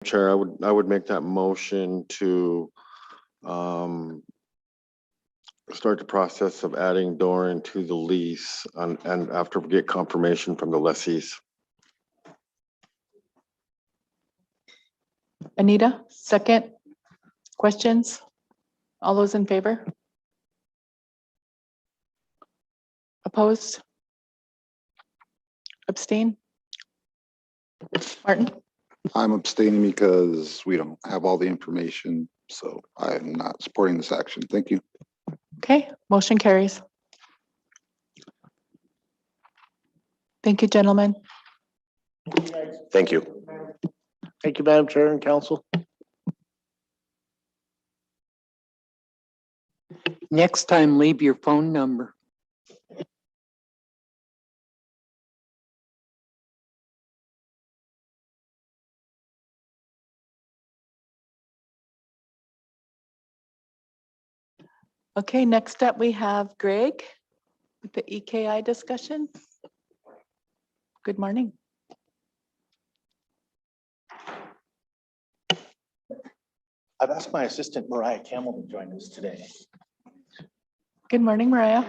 Chair, I would make that motion to start the process of adding Doran to the lease and after we get confirmation from the lessees. Anita, second. Questions? All those in favor? Opposed? Abstain? Martin? I'm abstaining because we don't have all the information, so I'm not supporting this action. Thank you. Okay, motion carries. Thank you, gentlemen. Thank you. Thank you, Madam Chair and Council. Next time, leave your phone number. Okay, next up we have Greg with the EKI discussion. Good morning. I've asked my assistant Mariah Campbell to join us today. Good morning, Mariah.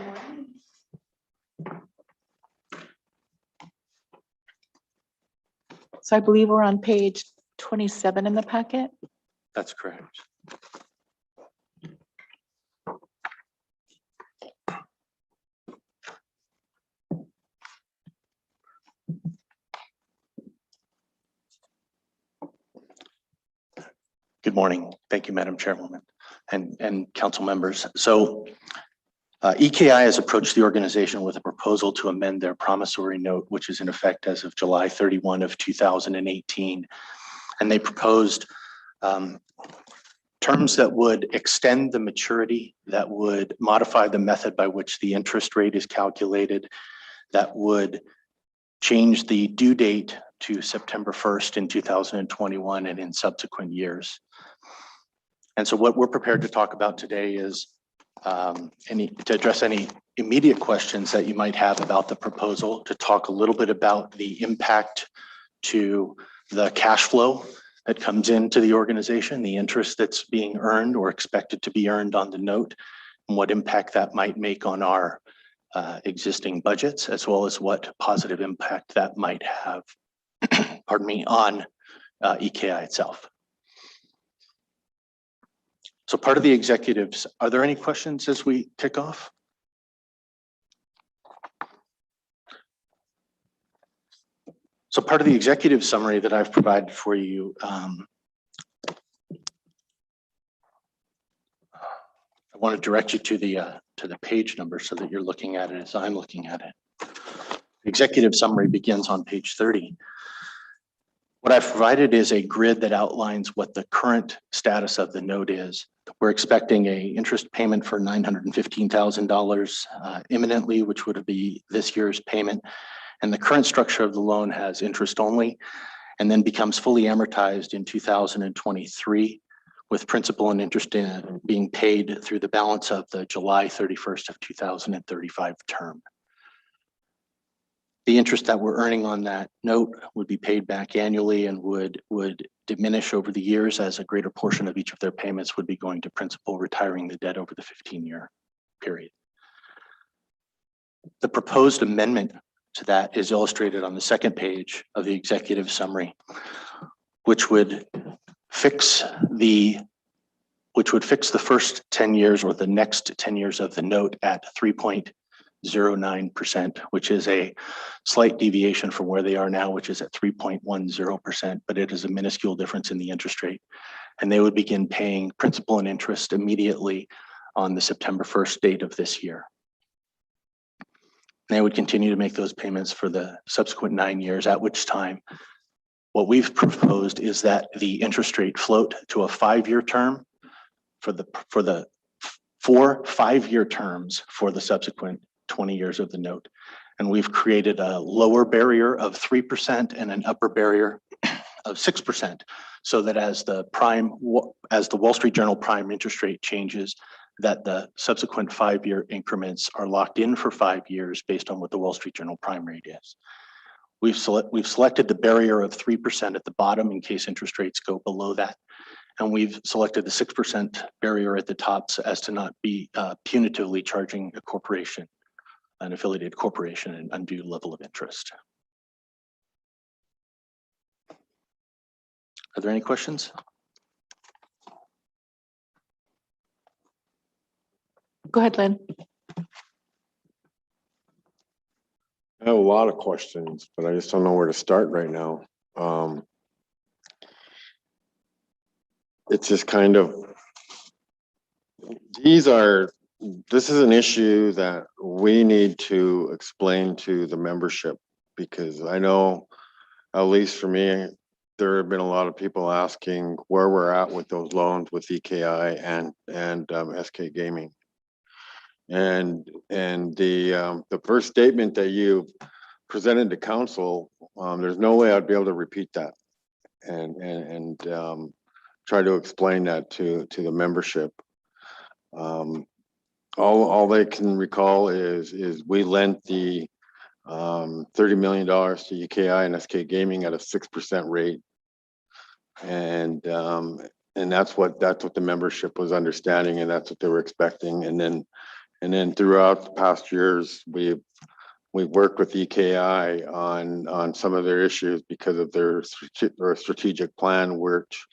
So I believe we're on page 27 in the packet. That's correct. Good morning. Thank you, Madam Chairwoman and council members. So EKI has approached the organization with a proposal to amend their promissory note, which is in effect as of July 31 of 2018. And they proposed terms that would extend the maturity, that would modify the method by which the interest rate is calculated, that would change the due date to September 1st in 2021 and in subsequent years. And so what we're prepared to talk about today is to address any immediate questions that you might have about the proposal, to talk a little bit about the impact to the cash flow that comes into the organization, the interest that's being earned or expected to be earned on the note, and what impact that might make on our existing budgets, as well as what positive impact that might have, pardon me, on EKI itself. So part of the executives, are there any questions as we kick off? So part of the executive summary that I've provided for you, I want to direct you to the page number so that you're looking at it as I'm looking at it. The executive summary begins on page 30. What I've provided is a grid that outlines what the current status of the note is. We're expecting a interest payment for $915,000 imminently, which would be this year's payment. And the current structure of the loan has interest only and then becomes fully amortized in 2023 with principal and interest being paid through the balance of the July 31st of 2035 term. The interest that we're earning on that note would be paid back annually and would diminish over the years as a greater portion of each of their payments would be going to principal, retiring the debt over the 15-year period. The proposed amendment to that is illustrated on the second page of the executive summary, which would fix the first 10 years or the next 10 years of the note at 3.09%, which is a slight deviation from where they are now, which is at 3.10%, but it is a minuscule difference in the interest rate. And they would begin paying principal and interest immediately on the September 1st date of this year. They would continue to make those payments for the subsequent 9 years, at which time what we've proposed is that the interest rate float to a 5-year term for the 4 5-year terms for the subsequent 20 years of the note. And we've created a lower barrier of 3% and an upper barrier of 6%, so that as the Wall Street Journal prime interest rate changes, that the subsequent 5-year increments are locked in for 5 years based on what the Wall Street Journal prime rate is. We've selected the barrier of 3% at the bottom in case interest rates go below that. And we've selected the 6% barrier at the top so as to not be punitively charging a corporation, an affiliated corporation, an undue level of interest. Are there any questions? Go ahead, Lynn. I have a lot of questions, but I just don't know where to start right now. It's just kind of, this is an issue that we need to explain to the membership, because I know, at least for me, there have been a lot of people asking where we're at with those loans with EKI and SK Gaming. And the first statement that you presented to council, there's no way I'd be able to repeat that and try to explain that to the membership. All they can recall is we lent the $30 million to UKI and SK Gaming at a 6% rate, and that's what the membership was understanding, and that's what they were expecting. And then throughout the past years, we've worked with EKI on some of their issues because of their strategic plan, which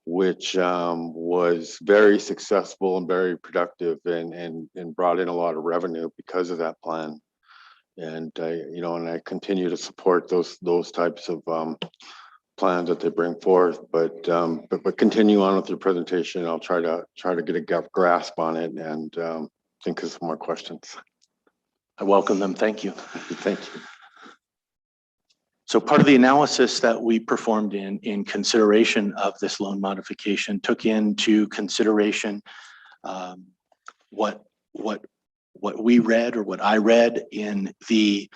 was very successful and very productive and brought in a lot of revenue because of that plan. And I continue to support those types of plans that they bring forth. But continue on with your presentation. I'll try to get a grasp on it and think of some more questions. I welcome them. Thank you. Thank you. So part of the analysis that we performed in consideration of this loan modification took into consideration what we read, or what I read in the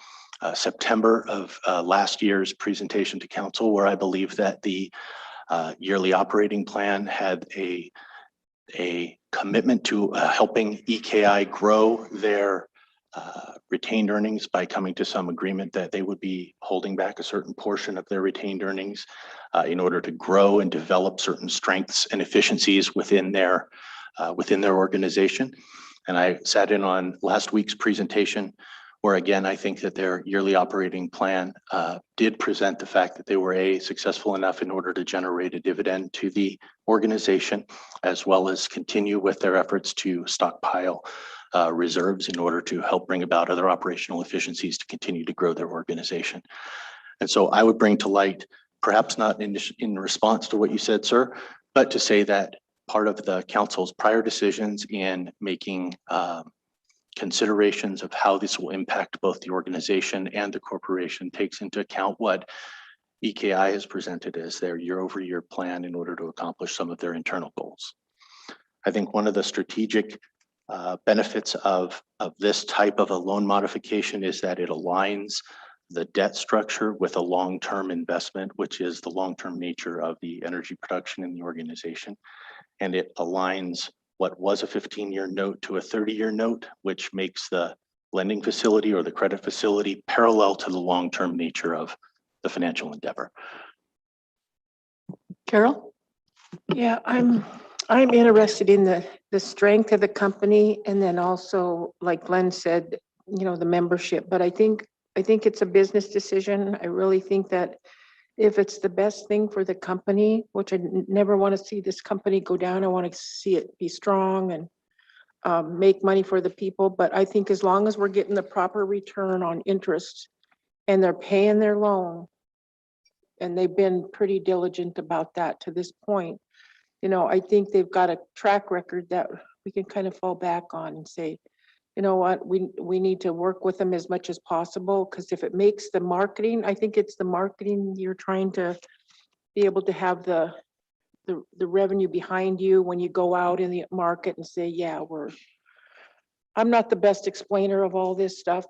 September of last year's presentation to council, where I believe that the yearly operating plan had a commitment to helping EKI grow their retained earnings by coming to some agreement that they would be holding back a certain portion of their retained earnings in order to grow and develop certain strengths and efficiencies within their organization. And I sat in on last week's presentation, where again, I think that their yearly operating plan did present the fact that they were successful enough in order to generate a dividend to the organization, as well as continue with their efforts to stockpile reserves in order to help bring about other operational efficiencies to continue to grow their organization. And so I would bring to light, perhaps not in response to what you said, sir, but to say that part of the council's prior decisions in making considerations of how this will impact both the organization and the corporation takes into account what EKI has presented as their year-over-year plan in order to accomplish some of their internal goals. I think one of the strategic benefits of this type of a loan modification is that it aligns the debt structure with a long-term investment, which is the long-term nature of the energy production in the organization. And it aligns what was a 15-year note to a 30-year note, which makes the lending facility or the credit facility parallel to the long-term nature of the financial endeavor. Carol? Yeah, I'm interested in the strength of the company, and then also, like Glenn said, the membership. But I think it's a business decision. I really think that if it's the best thing for the company, which I never want to see this company go down, I want to see it be strong and make money for the people. But I think as long as we're getting the proper return on interest and they're paying their loan, and they've been pretty diligent about that to this point, I think they've got a track record that we can kind of fall back on and say, you know what, we need to work with them as much as possible, because if it makes the marketing, I think it's the marketing, you're trying to be able to have the revenue behind you when you go out in the market and say, yeah, I'm not the best explainer of all this stuff,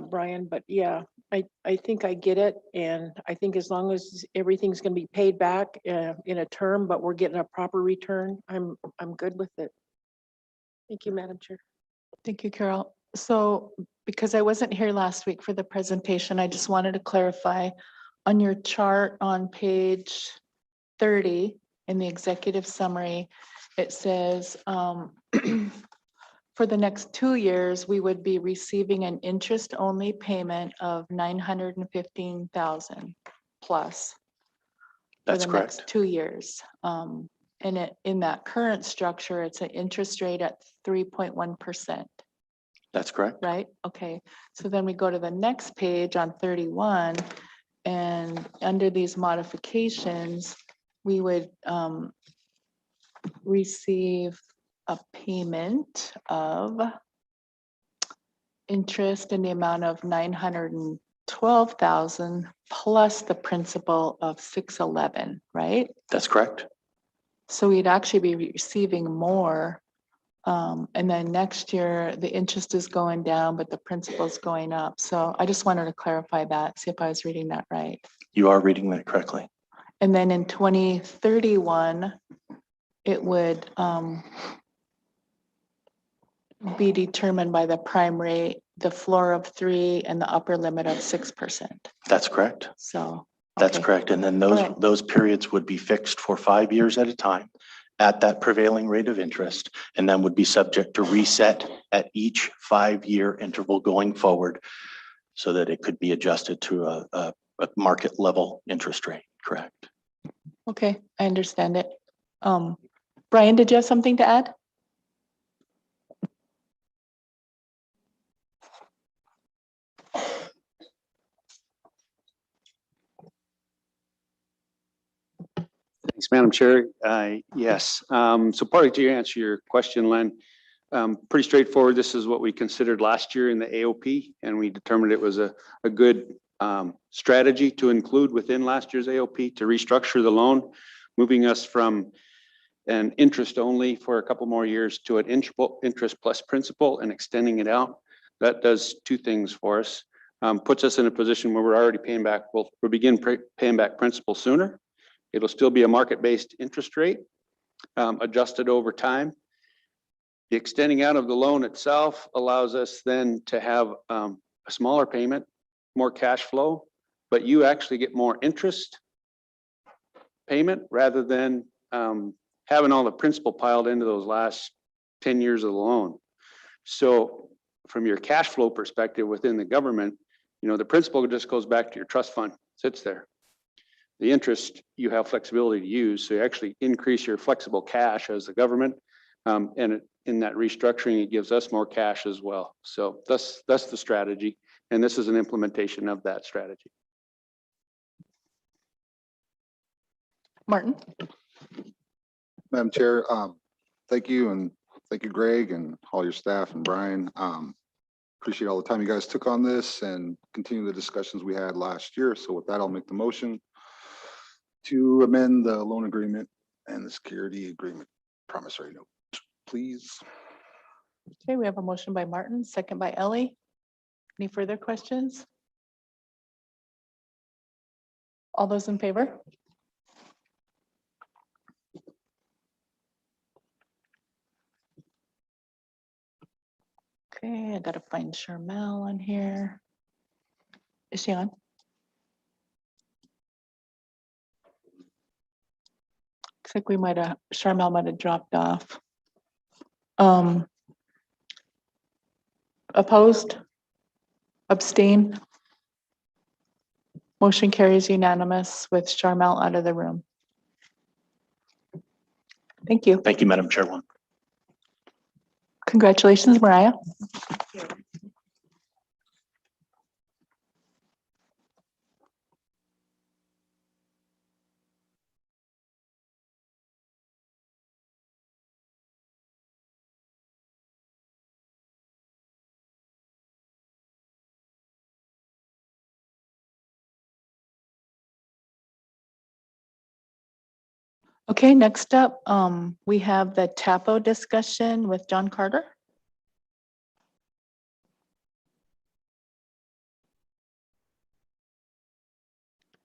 Brian, but yeah, I think I get it. And I think as long as everything's going to be paid back in a term, but we're getting a proper return, I'm good with it. Thank you, Madam Chair. Thank you, Carol. So because I wasn't here last week for the presentation, I just wanted to clarify on your chart on page 30 in the executive summary, it says for the next 2 years, we would be receiving an interest-only payment of 915,000 plus. For That's the next correct. 2 years. And in that current structure, it's an interest rate at 3.1%, That's correct. right? Okay, so then we go to the next page on 31, and under these modifications, we would receive a payment of interest in the amount of 912,000 plus the principal of 611, right? That's correct. So we'd actually be receiving more. And then next year, the interest is going down, but the principal's going up. So I just wanted to clarify that, see if I was reading that right. You are reading that correctly. And then in 2031, it would be determined by the prime rate, the floor of 3 and the upper limit of 6%. That's correct. So. That's okay. correct. And then All right. those periods would be fixed for 5 years at a time at that prevailing rate of interest, and then would be subject to reset at each 5-year interval going forward so that it could be adjusted to a market level interest rate. Correct. Okay, I understand it. Brian, did you have something to add? Thanks, Madam Chair. Yes, so partly to answer your question, Len, pretty straightforward. This is what we considered last year in the AOP, and we determined it was a good strategy to include within last year's AOP to restructure the loan, moving us from an interest only for a couple more years to an interest plus principal and extending it out. That does two things for us. Puts us in a position where we're already paying back, we'll begin paying back principal sooner. It'll still be a market-based interest rate, adjusted over time. The extending out of the loan itself allows us then to have a smaller payment, more cash flow, but you actually get more interest payment rather than having all the principal piled into those last 10 years of the loan. So from your cash flow perspective within the government, the principal just goes back to your trust fund, sits there. The interest you have flexibility to use, so you actually increase your flexible cash as the government, and in that restructuring, it gives us more cash as well. So that's the strategy, and this is an implementation of that strategy. Martin? Madam Chair, thank you, and thank you, Greg, and all your staff, and Brian. Appreciate all the time you guys took on this and continue the discussions we had last year. So with that, I'll make the motion to amend the loan agreement and the security agreement promissory note, please. Okay, we have a motion by Martin, second by Ellie. Any further questions? All those in favor? Okay, I gotta find Charmel on here. Is she on? Looks like Charmel might have dropped off. Opposed? Abstain? Motion carries unanimous with Charmel out of the room. Thank you. Thank you, Madam Chairwoman. Congratulations, Mariah. Okay, next up, we have the TAPO discussion with John Carter.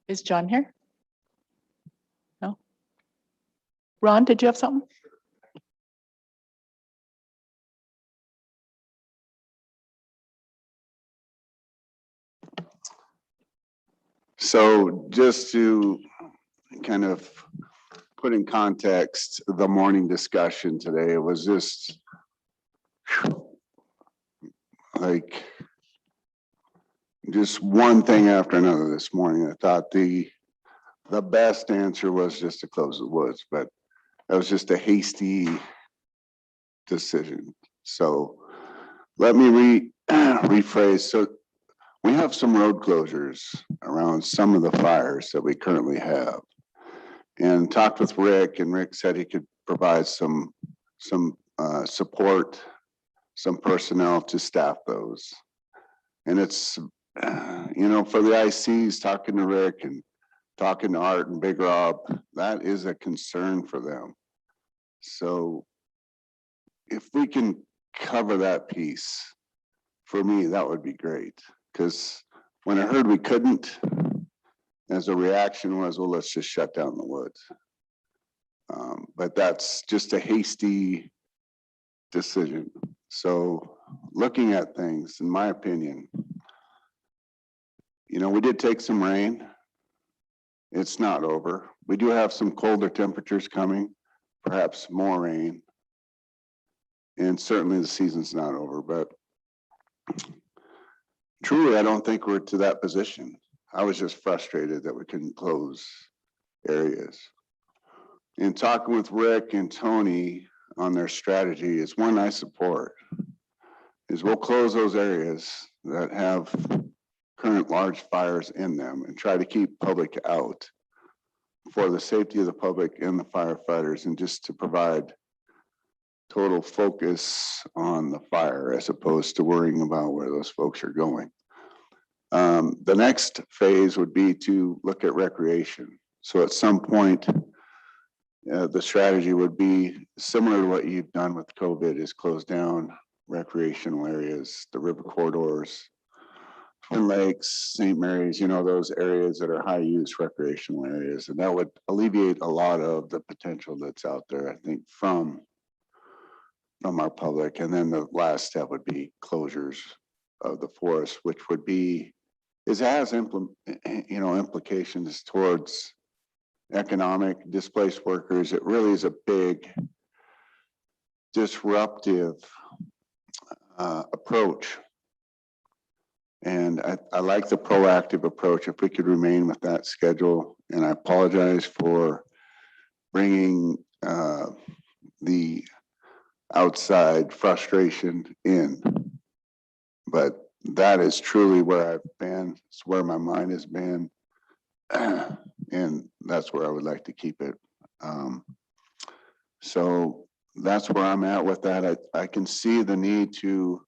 Is John here? No? Ron, did you have something? So just to kind of put in context, the morning discussion today, it was just like just one thing after another this morning. I thought the best answer was just to close the woods, but that was just a hasty decision. So let me rephrase. So we have some road closures around some of the fires that we currently have. And talked with Rick, and Rick said he could provide some support, some personnel to staff those. And it's, you know, for the ICs, talking to Rick and talking to Art and Big Rob, that is a concern for them. So if we can cover that piece, for me, that would be great. Because when I heard we couldn't, as a reaction was, well, let's just shut down the woods. But that's just a hasty decision. So looking at things, in my opinion, you know, we did take some rain. It's not over. We do have some colder temperatures coming, perhaps more rain. And certainly the season's not over, but truly, I don't think we're to that position. I was just frustrated that we couldn't close areas. In talking with Rick and Tony on their strategy, is one I support, is we'll close those areas that have current large fires in them and try to keep public out for the safety of the public and the firefighters, and just to provide total focus on the fire as opposed to worrying about where those folks are going. The next phase would be to look at recreation. So at some point, the strategy would be similar to what you've done with COVID, is close down recreational areas, the river corridors, Twin Lakes, St. Mary's, you know, those areas that are high use recreational areas. And that would alleviate a lot of the potential that's out there, I think, from our public. And then the last step would be closures of the forest, which would be, has implications towards economic displaced workers. It really is a big disruptive approach. And I like the proactive approach. If we could remain with that schedule, and I apologize for bringing the outside frustration in, but that is truly where I've been. It's where my mind has been. And that's where I would like to keep it. So that's where I'm at with that. I can see the need to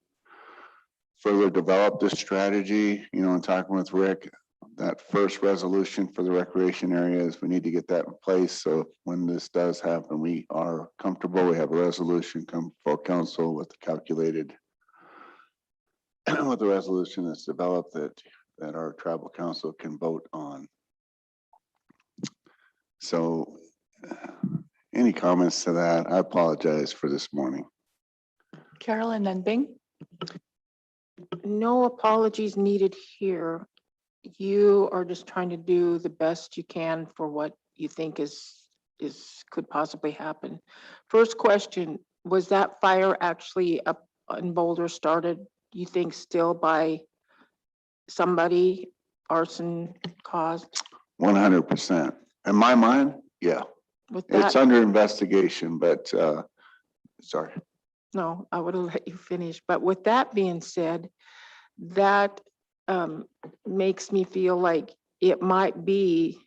further develop this strategy, you know, and talking with Rick, that first resolution for the recreation areas, we need to get that in place. So when this does happen, we are comfortable. We have a resolution come for council with the calculated, with the resolution that's developed that our tribal council can vote on. So any comments to that? I apologize for this morning. Carol and then Bing. No apologies needed here. You are just trying to do the best you can for what you think could possibly happen. First question, was that fire actually up in Boulder started, you think, still by somebody, arson caused? 100%. In my mind, yeah. With that, It's under investigation, but sorry. no, I would have let you finish. But with that being said, that makes me feel like it might be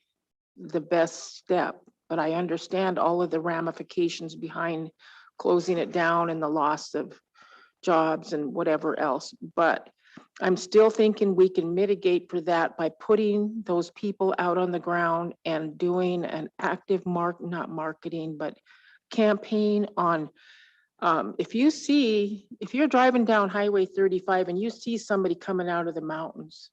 the best step, but I understand all of the ramifications behind closing it down and the loss of jobs and whatever else. But I'm still thinking we can mitigate for that by putting those people out on the ground and doing an active not marketing, but campaign on, if you're driving down Highway 35 and you see somebody coming out of the mountains,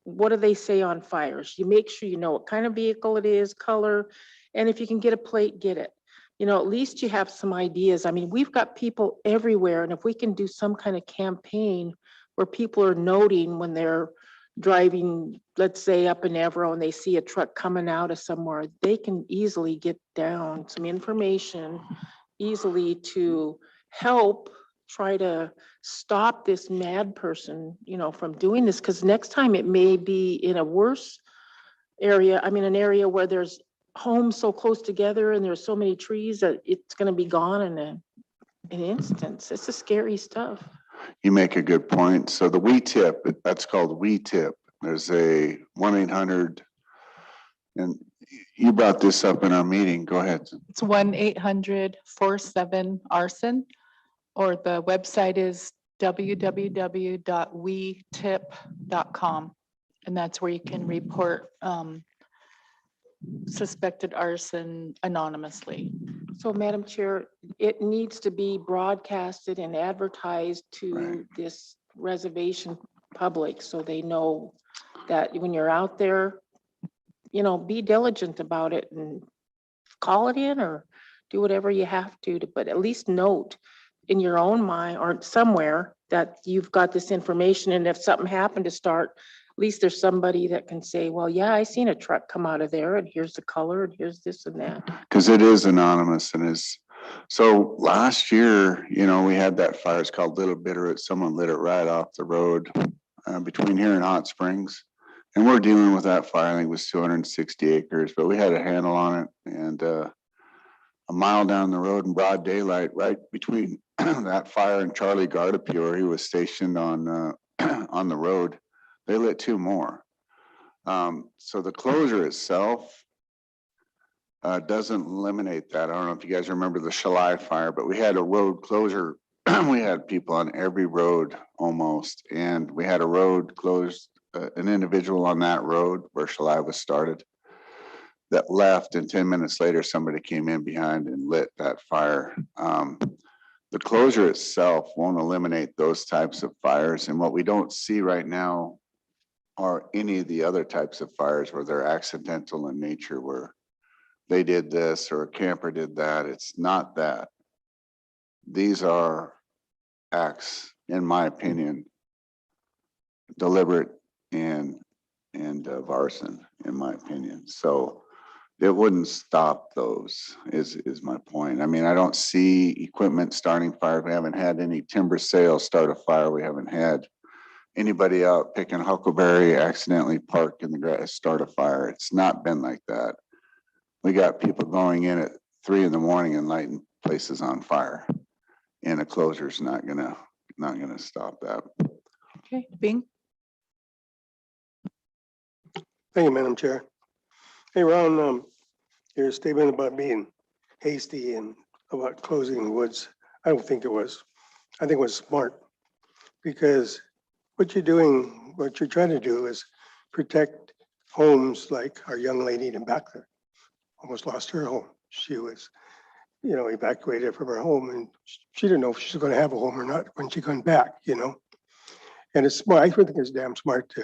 what do they say on fires? You make sure you know what kind of vehicle it is, color, and if you can get a plate, get it. You know, at least you have some ideas. I mean, we've got people everywhere, and if we can do some kind of campaign where people are noting when they're driving, let's say up in Evero, and they see a truck coming out of somewhere, they can easily get down some information easily to help try to stop this mad person, from doing this. Because next time it may be in a worse area, an area where there's homes so close together and there's so many trees that it's gonna be gone in an instance. It's a scary stuff. You make a good point. So the we tip, that's called we tip. There's a 1-800, and you brought this up in our meeting. Go ahead. It's 1-800-47-ARSON, or the website is www.wetip.com. And that's where you can report suspected arson anonymously. So, Madam Chair, it needs to be broadcasted and advertised to Right. this reservation public, so they know that when you're out there, be diligent about it and call it in or do whatever you have to, but at least note in your own mind or somewhere that you've got this information, and if something happened to start, at least there's somebody that can say, well, yeah, I seen a truck come out of there, and here's the color, and here's this and that. Because it is anonymous and is, so last year, we had that fire, it's called Little Bitterroot. Someone lit it right off the road between here and Hot Springs. And we're dealing with that fire, I think it was 260 acres, but we had a handle on it. And a mile down the road in broad daylight, right between that fire and Charlie Gardapure, he was stationed on on the road. They lit two more. So the closure itself doesn't eliminate that. I don't know if you guys remember the Shalai fire, but we had a road closure. We had people on every road almost, and we had a road closed, an individual on that road where Shalai was started that left, and 10 minutes later, somebody came in behind and lit that fire. The closure itself won't eliminate those types of fires. And what we don't see right now are any of the other types of fires where they're accidental in nature, where they did this or a camper did that. It's not that. These are acts, in my opinion, deliberate and of arson, in my opinion. So it wouldn't stop those, is my point. I don't see equipment starting fires. We haven't had any timber sales start a fire. We haven't had anybody out picking huckleberry accidentally park in the grass, start a fire. It's not been like that. We got people going in at 3 a.m. and lighting places on fire, and a closure's not gonna stop that. Okay, Bing? Thank you, Madam Chair. Hey, Ron, your statement about being hasty and about closing the woods, I don't think it was. I think it was smart, because what you're trying to do is protect homes like our young lady in back there. Almost lost her home. She was, evacuated from her home, and she didn't know if she was going to have a home or not when she got back, And it's smart. I think it's damn smart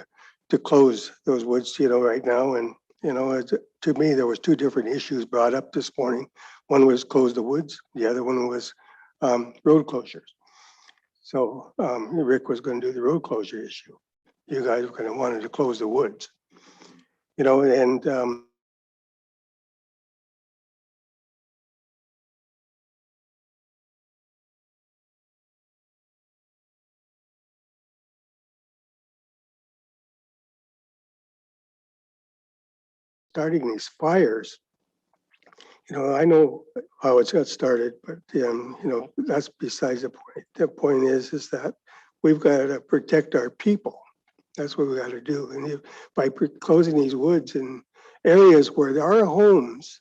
to close those woods, right now. And, to me, there was two different issues brought up this morning. One was close the woods. The other one was road closures. So Rick was going to do the road closure issue. You guys were going to wanted to close the woods, and starting these fires, I know how it's got started, but that's besides the point. The point is that we've got to protect our people. That's what we got to do. And by closing these woods in areas where there are homes,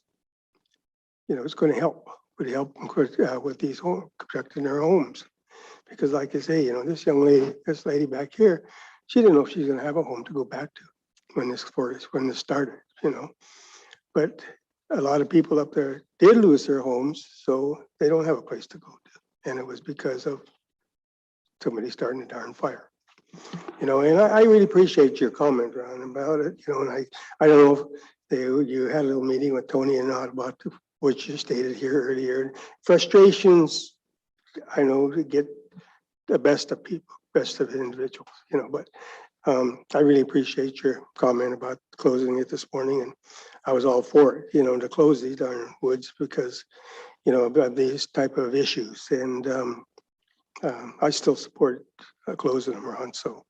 it's going to help. Would help with these homes, protecting their homes. Because like I say, this lady back here, she didn't know if she's going to have a home to go back to when this started, But a lot of people up there did lose their homes, so they don't have a place to go to. And it was because of somebody starting a darn fire. And I really appreciate your comment, Ron, about it. And I don't know if you had a little meeting with Tony and not about what you stated here earlier. Frustrations, I know, to get the best of people, best of individuals, but I really appreciate your comment about closing it this morning, and I was all for it, to close these darn woods because, of these type of issues. And I still support closing them, Ron. So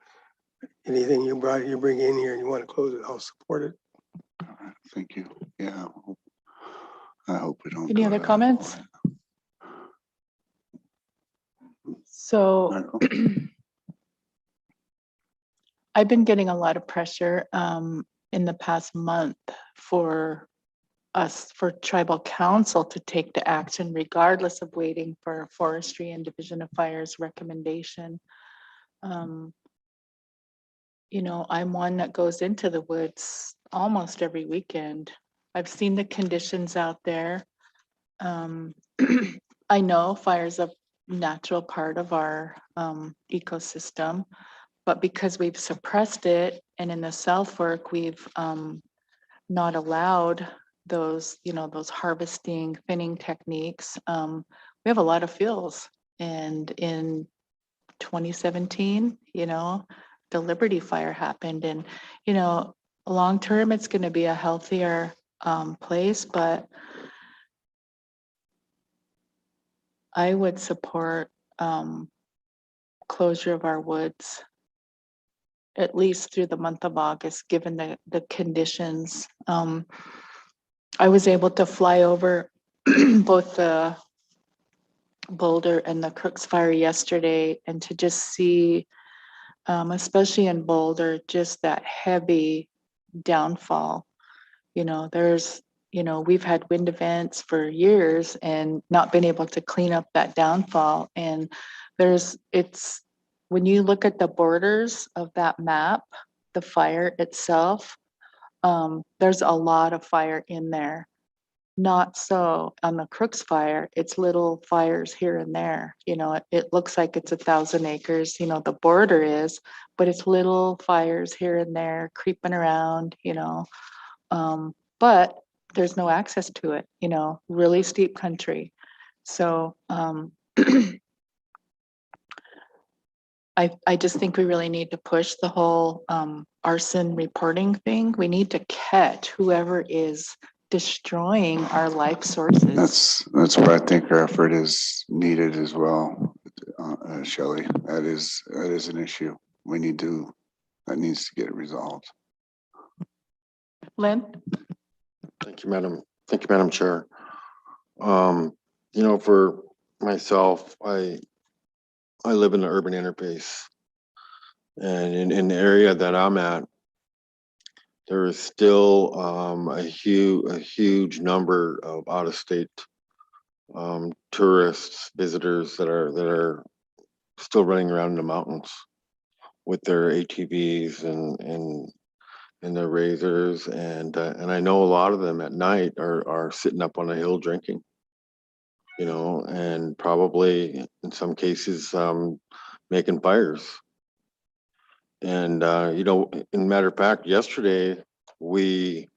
anything you bring in here and you want to close it, I'll support it. All right, thank you. Yeah. I hope we don't. Any go other to that comments? point. So Michael? I've been getting a lot of pressure in the past month for tribal council to take the action regardless of waiting for forestry and Division of Fire's recommendation. I'm one that goes into the woods almost every weekend. I've seen the conditions out there. I know fire's a natural part of our ecosystem, but because we've suppressed it and in the South Fork, we've not allowed those harvesting, thinning techniques. We have a lot of fuels, and in 2017, the Liberty Fire happened, and long term, it's going to be a healthier place, but I would support closure of our woods at least through the month of August, given the conditions. I was able to fly over both the Boulder and the Crooks Fire yesterday, and to just see, especially in Boulder, just that heavy downfall. We've had wind events for years and not been able to clean up that downfall. And when you look at the borders of that map, the fire itself, there's a lot of fire in there. Not so on the Crooks Fire, it's little fires here and there. It looks like it's 1,000 acres, the border is, but it's little fires here and there creeping around, but there's no access to it, really steep country. So I just think we really need to push the whole arson reporting thing. We need to catch whoever is destroying our life sources. That's where I think our effort is needed as well, Shelley. That is an issue. That needs to get resolved. Lynn? Thank you, Madam Chair. For myself, I live in the urban interface, and in the area that I'm at, there is still a huge number of out-of-state tourists, visitors that are still running around in the mountains with their ATVs and their razors, and I know a lot of them at night are sitting up on a hill drinking, and probably in some cases making fires. And in matter of fact, yesterday we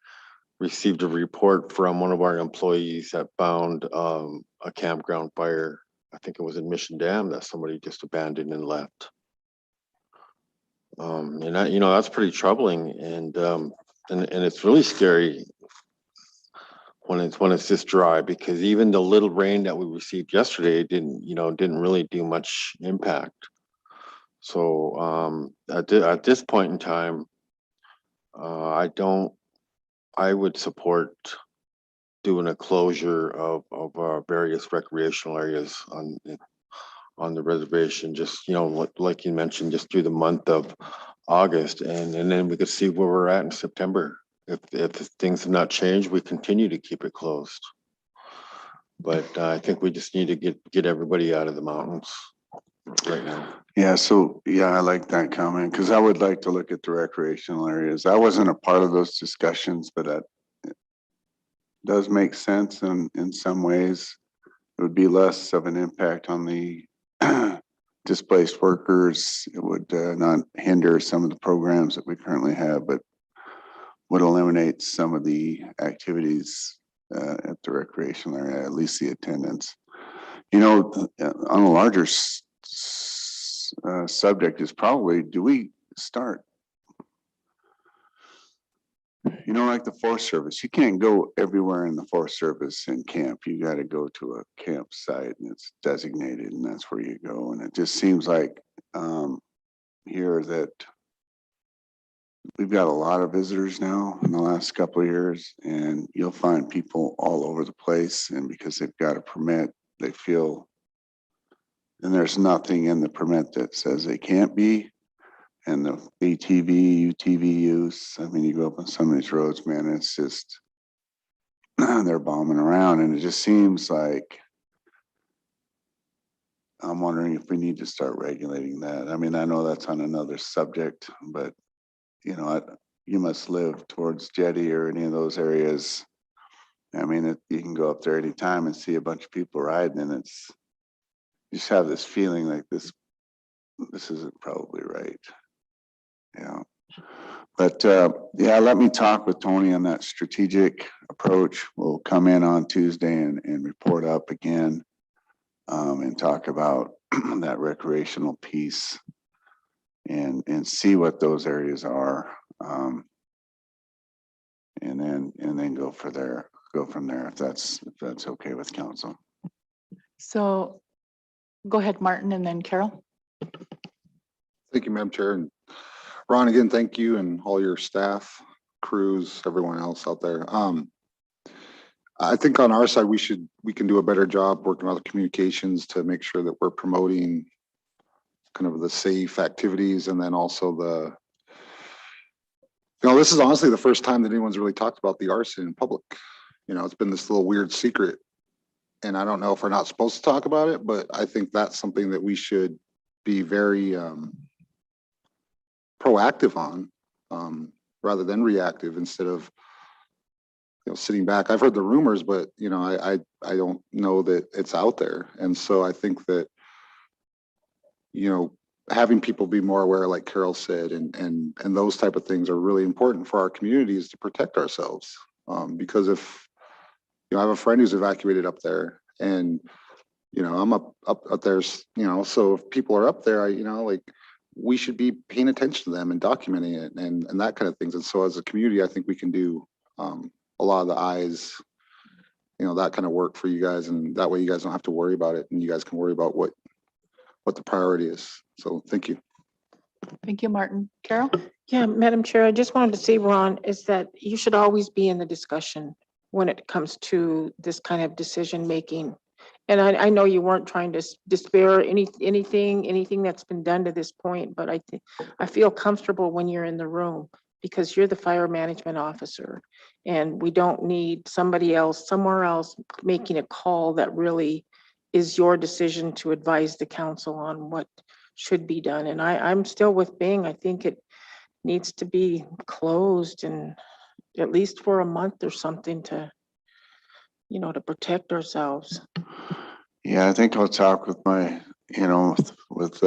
received a report from one of our employees that found a campground fire. I think it was in Mission Dam that somebody just abandoned and left. And that's pretty troubling, and it's really scary when it's this dry, because even the little rain that we received yesterday didn't really do much impact. So at this point in time, I would support doing a closure of various recreational areas on the reservation, just like you mentioned, just through the month of August, and then we could see where we're at in September. If things have not changed, we continue to keep it closed. But I think we just need to get everybody out of the mountains right now. Yeah, so I like that comment, because I would like to look at the recreational areas. I wasn't a part of those discussions, but that does make sense in some ways. It would be less of an impact on the displaced workers. It would not hinder some of the programs that we currently have, but would eliminate some of the activities at the recreational area, at least the attendance. On a larger subject is probably, do we start like the Forest Service, you can't go everywhere in the Forest Service and camp. You got to go to a campsite and it's designated and that's where you go. And it just seems like here that we've got a lot of visitors now in the last couple of years, and you'll find people all over the place. And because they've got a permit, they feel, and there's nothing in the permit that says they can't be. And the ATV, UTV use, I mean, you go up on some of these roads, man, it's just, they're bombing around, and it just seems like, I'm wondering if we need to start regulating that. I mean, I know that's on another subject, but you must live towards Jetty or any of those areas. I mean, you can go up there anytime and see a bunch of people riding, and you just have this feeling like this isn't probably right. Yeah. But yeah, let me talk with Tony on that strategic approach. We'll come in on Tuesday and report up again and talk about that recreational piece and see what those areas are. And then go from there if that's okay with council. So go ahead, Martin, and then Carol. Thank you, Madam Chair. And Ron, again, thank you and all your staff, crews, everyone else out there. I think on our side, we can do a better job working on the communications to make sure that we're promoting kind of the safe activities, and then also this is honestly the first time that anyone's really talked about the arson in public. It's been this little weird secret, and I don't know if we're not supposed to talk about it, but I think that's something that we should be very proactive on, rather than reactive, instead of sitting back. I've heard the rumors, but I don't know that it's out there. And so I think that having people be more aware, like Carol said, and those type of things are really important for our communities to protect ourselves. Because if I have a friend who's evacuated up there, and I'm up there, so if people are up there, we should be paying attention to them and documenting it and that kind of things. And so as a community, I think we can do a lot of the eyes, that kind of work for you guys, and that way you guys don't have to worry about it, and you guys can worry about what the priority is. So thank you. Thank you, Martin. Carol? Yeah, Madam Chair, I just wanted to say, Ron, is that you should always be in the discussion when it comes to this kind of decision making. And I know you weren't trying to despair anything that's been done to this point, but I feel comfortable when you're in the room, because you're the fire management officer, and we don't need somebody else somewhere else making a call that really is your decision to advise the council on what should be done. And I'm still with Bing. I think it needs to be closed, and at least for a month or something to protect ourselves. Yeah, I think I'll talk with my, with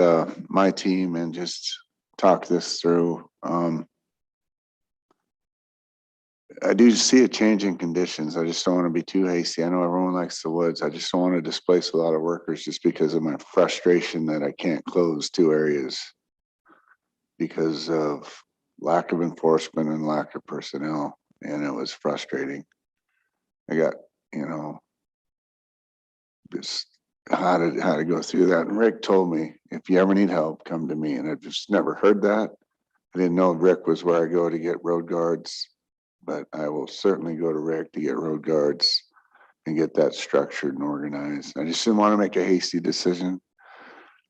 my team and just talk this through. I do see a change in conditions. I just don't want to be too hasty. I know everyone likes the woods. I just don't want to displace a lot of workers just because of my frustration that I can't close 2 areas because of lack of enforcement and lack of personnel. And it was frustrating. I got, just how to go through that. And Rick told me, if you ever need help, come to me. And I just never heard that. I didn't know Rick was where I go to get road guards, but I will certainly go to Rick to get road guards and get that structured and organized. I just didn't want to make a hasty decision.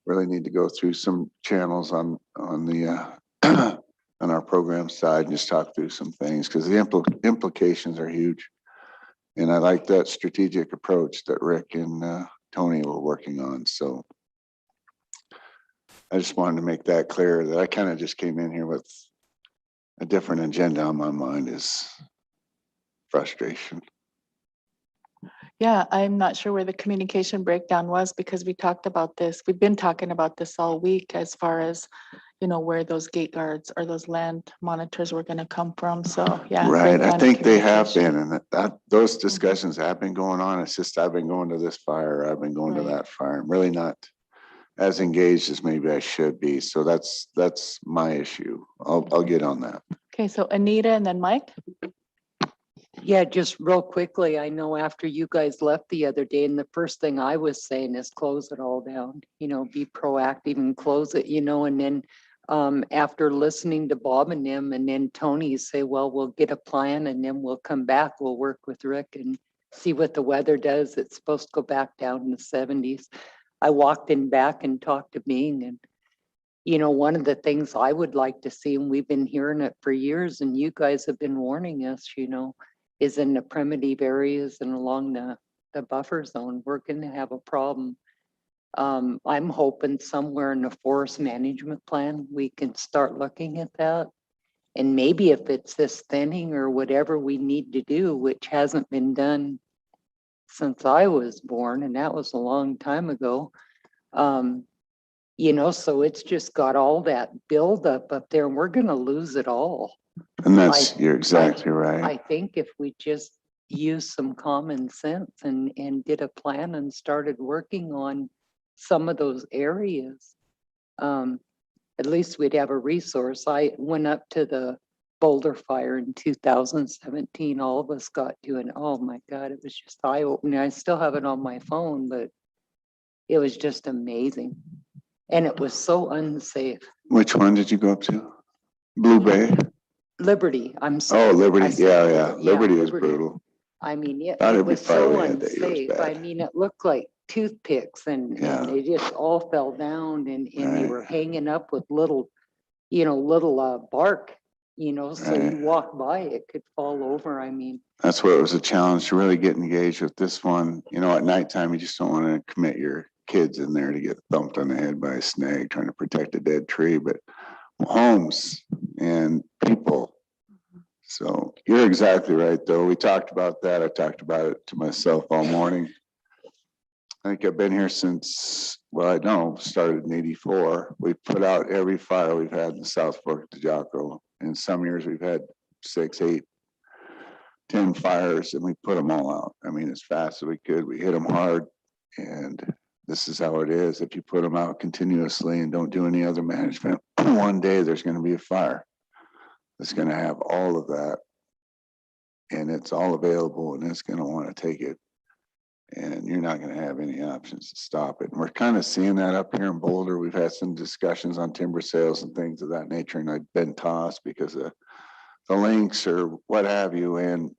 Really need to go through some channels on the on our program side and just talk through some things, because the implications are huge. And I like that strategic approach that Rick and Tony were working on. So I just wanted to make that clear, that I kind of just came in here with a different agenda on my mind, is frustration. Yeah, I'm not sure where the communication breakdown was, because we talked about this. We've been talking about this all week as far as, where those gate guards or those land monitors were going to come from. So, yeah. Right. I breakdown of think they have communication. been, and those discussions have been going on. It's just, I've been going to this fire, I've been going to Right. that fire. I'm really not as engaged as maybe I should be. So that's my issue. I'll get on that. Okay, so Anita and then Mike. Yeah, just real quickly, I know after you guys left the other day, and the first thing I was saying is close it all down, be proactive and close it, and then after listening to Bob and them, and then Tony say, well, we'll get a plan and then we'll come back, we'll work with Rick and see what the weather does. It's supposed to go back down in the 70s. I walked in back and talked to Bing, and one of the things I would like to see, and we've been hearing it for years, and you guys have been warning us, is in the primitive areas and along the buffer zone, we're going to have a problem. I'm hoping somewhere in the forest management plan, we can start looking at that. And maybe if it's this thinning or whatever we need to do, which hasn't been done since I was born, and that was a long time ago. So it's just got all that buildup up there, and we're going to lose it all. And you're exactly right. I think if we just use some common sense and did a plan and started working on some of those areas, at least we'd have a resource. I went up to the Boulder fire in 2017. All of us got to, and oh my God, it was just eye-opening. I still have it on my phone, but it was just amazing. And it was so unsafe. Which one did you go up to? Blue Bay? Liberty, I'm sorry. Oh, Liberty. I said Yeah. Liberty was Liberty. brutal. I mean, Thought it every was fire so we had that year was unsafe. I bad. mean, it looked like toothpicks and they just all fell down and you Right. were hanging up with little bark, so Right. you walk by, it could fall over. I mean, That's where it was a challenge to really get engaged with this one. At nighttime, you just don't want to commit your kids in there to get thumped on the head by a snake trying to protect a dead tree, but homes and people. So you're exactly right, though. We talked about that. I talked about it to myself all morning. I think I've been here since, started in '84. We put out every fire we've had in the South Fork of the Jocko. In some years, we've had 6, 8, 10 fires, and we put them all out. I mean, as fast as we could. We hit them hard, and this is how it is. If you put them out continuously and don't do any other management, one day there's going to be a fire. It's going to have all of that, and it's all available, and it's going to want to take it. And you're not going to have any options to stop it. And we're kind of seeing that up here in Boulder. We've had some discussions on timber sales and things of that nature, and I've been tossed because of the links or what have you. And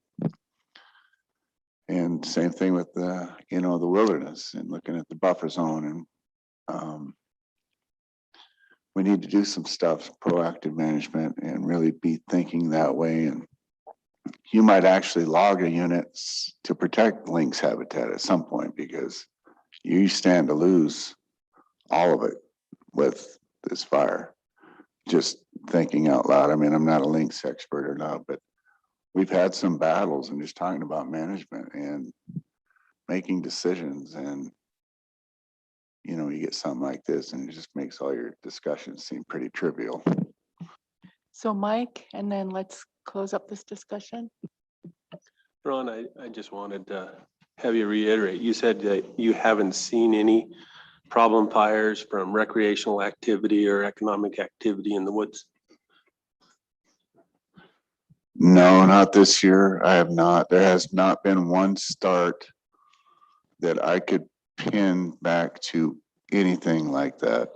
same thing with the wilderness and looking at the buffer zone. And we need to do some stuff, proactive management, and really be thinking that way. And you might actually log a unit to protect lynx habitat at some point, because you stand to lose all of it with this fire. Just thinking out loud. I mean, I'm not a lynx expert or not, but we've had some battles and just talking about management and making decisions. And, you get something like this and it just makes all your discussions seem pretty trivial. So Mike, and then let's close up this discussion. Ron, I just wanted to have you reiterate, you said that you haven't seen any problem fires from recreational activity or economic activity in the woods? No, not this year. I have not. There has not been one start that I could pin back to anything like that.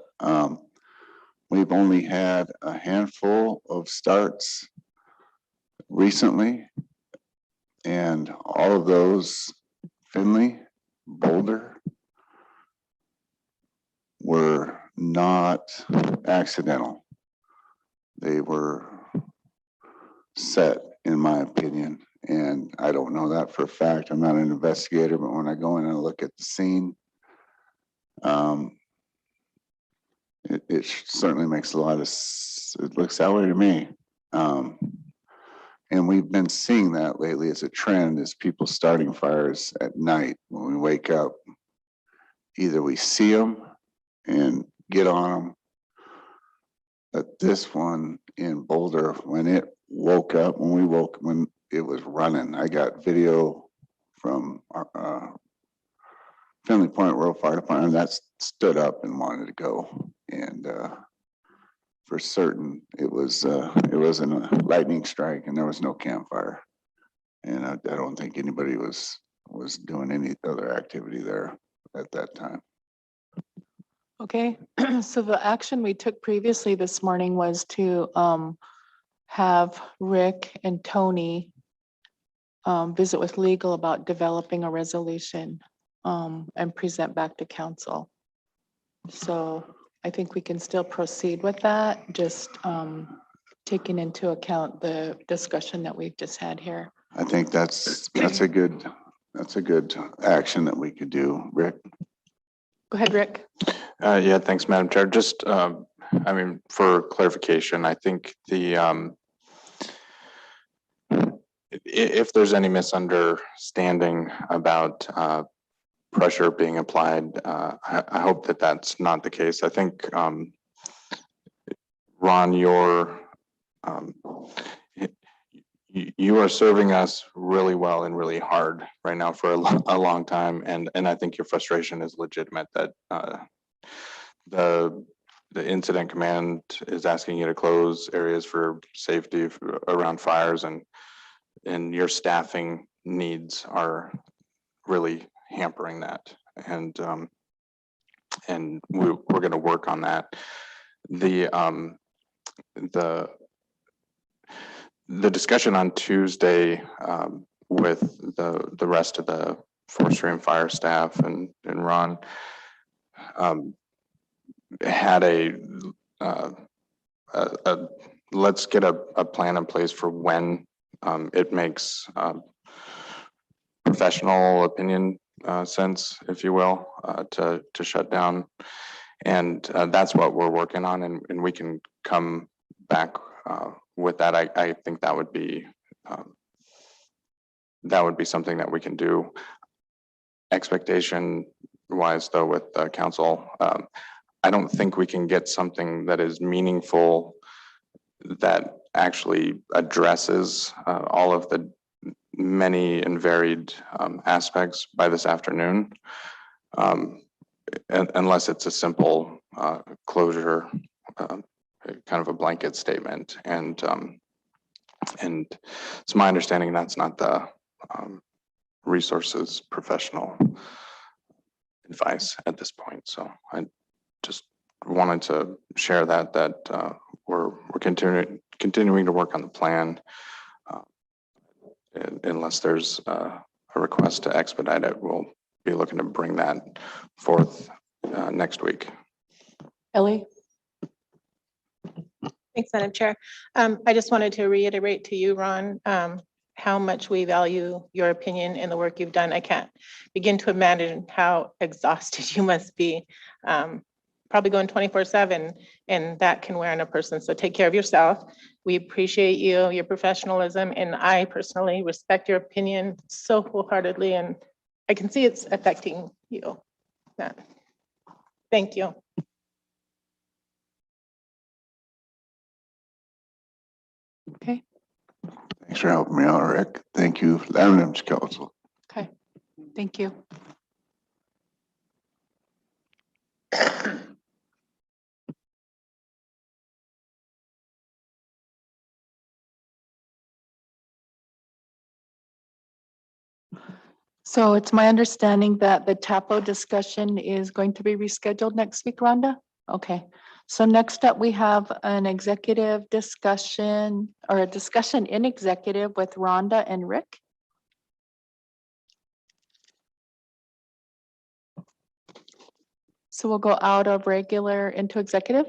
We've only had a handful of starts recently, and all of those, Finley, Boulder, were not accidental. They were set, in my opinion. And I don't know that for a fact. I'm not an investigator, but when I go in and look at the scene, it certainly makes a lot of, it looks that way to me. And we've been seeing that lately as a trend, is people starting fires at night when we wake up. Either we see them and get on them. But this one in Boulder, when it woke up, when it was running, I got video from our Finley Point Rural Fire Department that stood up and wanted to go. And for certain, it wasn't a lightning strike and there was no campfire. And I don't think anybody was doing any other activity there at that time. Okay, so the action we took previously this morning was to have Rick and Tony visit with legal about developing a resolution and present back to council. So I think we can still proceed with that, just taking into account the discussion that we've just had here. I think that's a good action that we could do, Rick. Go ahead, Rick. Yeah, thanks, Madam Chair. Just, I mean, for clarification, I think if there's any misunderstanding about pressure being applied, I hope that that's not the case. I think, Ron, you are serving us really well and really hard right now for a long time, and I think your frustration is legitimate that the incident command is asking you to close areas for safety around fires, and your staffing needs are really hampering that. And we're going to work on that. The discussion on Tuesday with the rest of the forestry and fire staff and Ron had a let's get a plan in place for when it makes professional opinion sense, if you will, to shut down. And that's what we're working on, and we can come back with that. I think that would be something that we can do. Expectation wise, though, with council, I don't think we can get something that is meaningful that actually addresses all of the many and varied aspects by this afternoon, unless it's a simple closure, kind of a blanket statement. And it's my understanding that's not the resources professional advice at this point. So I just wanted to share that we're continuing to work on the plan. Unless there's a request to expedite it, we'll be looking to bring that forth next week. Ellie? Thanks, Madam Chair. I just wanted to reiterate to you, Ron, how much we value your opinion and the work you've done. I can't begin to imagine how exhausted you must be. Probably going 24/7, and that can wear on a person. So take care of yourself. We appreciate you, your professionalism, and I personally respect your opinion so wholeheartedly, and I can see it's affecting you. Thank you. Okay. Thanks for helping me out, Rick. Thank you, Lambs Council. Okay, thank you. So it's my understanding that the TAPO discussion is going to be rescheduled next week, Rhonda? Okay, so next up, we have an executive discussion or a discussion in executive with Rhonda and Rick. So we'll go out of regular into executive.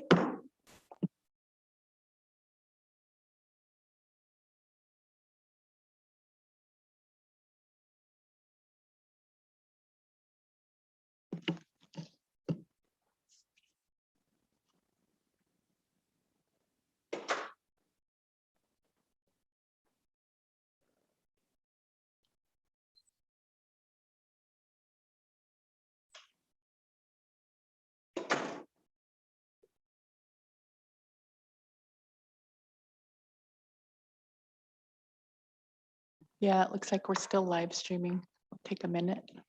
Yeah, it looks like we're still live streaming. Take a minute.